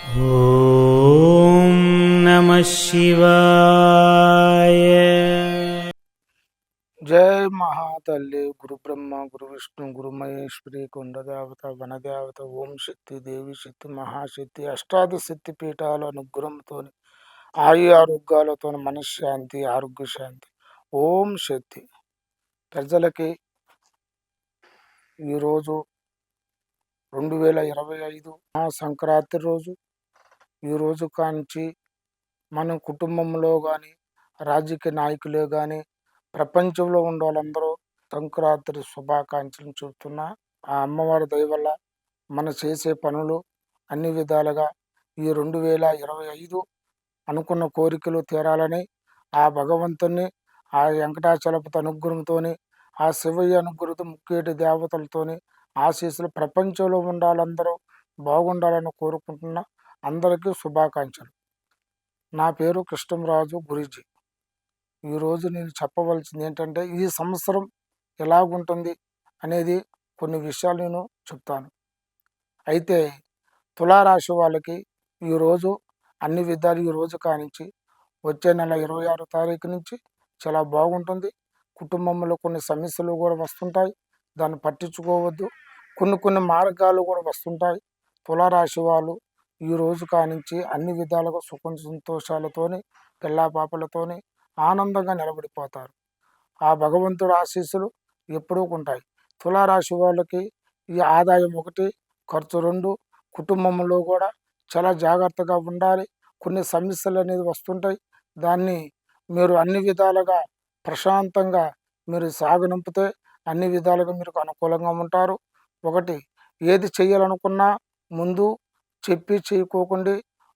ఓం నమః శివాయ. జై మహాతల్లి గురు బ్రహ్మ గురు విష్ణు గురు మహేశ్వరి కొండదేవత వనదేవత ఓం శక్తి దేవి శక్తి మహాశక్తి అష్టాది శక్తి పీఠాల అనుగ్రహంతో ఆయు ఆరోగ్యాలతో మనశ్శాంతి ఆరోగ్య శాంతి ఓం శక్తి. ప్రజలకి ఈరోజు 2025 సంక్రాంతి రోజు. ఈరోజు కాంచి మన కుటుంబంలో కానీ రాజకీయ నాయకులే కానీ ప్రపంచంలో ఉన్న వాళ్ళందరూ సంక్రాంతి శుభాకాంక్షలు చెబుతున్నా. ఆ అమ్మవారి దయ వల్ల మనం చేసే పనులు అన్ని విధాలుగా ఈ 2025 అనుకున్న కోరికలు తీరాలని ఆ భగవంతుని ఆ వెంకటాచలపతి అనుగ్రహంతోని ఆ శివయ్య అనుగ్రహంతో ముఖ్యటి దేవతలతోని ఆశీస్సులు ప్రపంచంలో ఉండాలందరూ బాగుండాలని కోరుకుంటున్నా. అందరికీ శుభాకాంక్షలు. నా పేరు కృష్ణంరాజు గురూజీ. ఈరోజు నేను చెప్పవలసింది ఏంటంటే ఈ సంవత్సరం ఎలాగుంటుంది అనేది కొన్ని విషయాలు నేను చెప్తాను. అయితే తులారాశి వాళ్ళకి ఈరోజు అన్ని విధాలు ఈరోజు కానించి వచ్చే నెల 26వ తారీఖు నుంచి చాలా బాగుంటుంది. కుటుంబంలో కొన్ని సమస్యలు కూడా వస్తుంటాయి, దాన్ని పట్టించుకోవద్దు. కొన్ని మార్గాలు కూడా వస్తుంటాయి. తులారాశి వాళ్ళు ఈ రోజు కానించి అన్ని విధాలుగా సుఖ సంతోషాలతోని పిల్లా పాపలతోని ఆనందంగా నిలబడిపోతారు. ఆ భగవంతుడు ఆశీస్సులు ఎప్పుడూ ఉంటాయి. తులారాశి వాళ్ళకి ఈ ఆదాయం 1, ఖర్చు 2. కుటుంబంలో కూడా చాలా జాగ్రత్తగా ఉండాలి. కొన్ని సమస్యలు అనేది వస్తుంటాయి. దాన్ని మీరు అన్ని విధాలుగా ప్రశాంతంగా మీరు సాగనంపితే అన్ని విధాలుగా మీరు అనుకూలంగా ఉంటారు. 1 ఏది చేయాలనుకున్నా ముందు చెప్పి చేయకోకుండా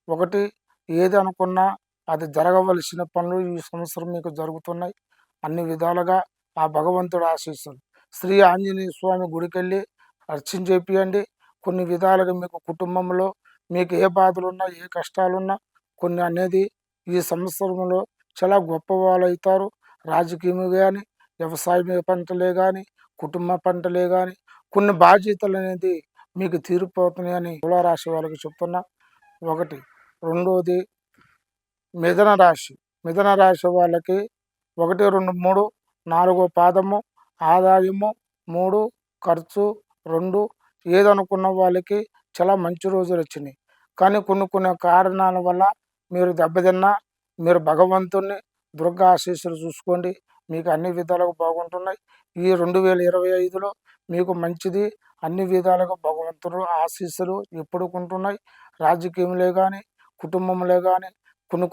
1 ఏది అనుకున్నా అది జరగవలసిన పనులు ఈ సంవత్సరం మీకు జరుగుతున్నాయి. అన్ని విధాలుగా ఆ భగవంతుడు ఆశీస్సులు. శ్రీ ఆంజనేయ స్వామి గుడికెళ్ళి అర్చన చేపియండి. కొన్ని విధాలుగా మీకు కుటుంబంలో మీకు ఏ బాధలున్నా ఏ కష్టాలున్నా కొన్ని అనేది ఈ సంవత్సరంలో చాలా గొప్ప వాళ్ళు అవుతారు. రాజకీయము కానీ వ్యవసాయ పంటలే కానీ కుటుంబ పంటలే కానీ కొన్ని బాధ్యతలు అనేది మీకు తీరిపోతున్నాయని తులారాశి వాళ్ళకి చెప్తున్నా. 1. 2వది మిథున రాశి. మిథున రాశి వాళ్ళకి 1, 2, 3 4వ పాదము ఆదాయము 3, ఖర్చు 2. ఏదనుకున్న వాళ్ళకి చాలా మంచి రోజులు వచ్చినాయి. కానీ కొన్ని కారణాల వల్ల మీరు దెబ్బతిన్నా మీరు భగవంతుణ్ణి దుర్గా ఆశీస్సులు చూసుకోండి. మీకు అన్ని విధాలుగా బాగుంటున్నాయి. ఈ 2025లో మీకు మంచిది. అన్ని విధాలుగా భగవంతుడు ఆశీస్సులు ఎప్పుడు ఉంటున్నాయి. రాజకీయంలో కానీ కుటుంబంలో కానీ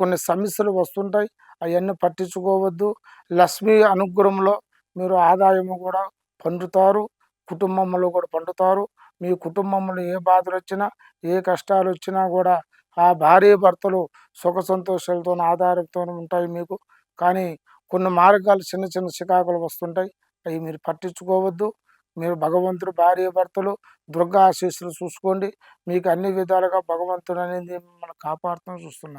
కొన్ని సమస్యలు వస్తుంటాయి. అవన్నీ పట్టించుకోవద్దు. లక్ష్మీ అనుగ్రహంలో మీరు ఆదాయము కూడా పొందుతారు. కుటుంబంలో కూడా పొందుతారు. మీ కుటుంబంలో ఏ బాధలు వచ్చినా ఏ కష్టాలు వచ్చినా కూడా ఆ భార్య భర్తలు సుఖ సంతోషాలతో ఆధారంతో ఉంటాయి మీకు. కానీ కొన్ని మార్గాలు చిన్న చికాకులు వస్తుంటాయి. అవి మీరు పట్టించుకోవద్దు. మీరు భగవంతుడు భార్య భర్తలు దుర్గా ఆశీస్సులు చూసుకోండి. మీకు అన్ని విధాలుగా భగవంతుడు అనేది మిమ్మల్ని కాపాడుతూ చూస్తున్నారు.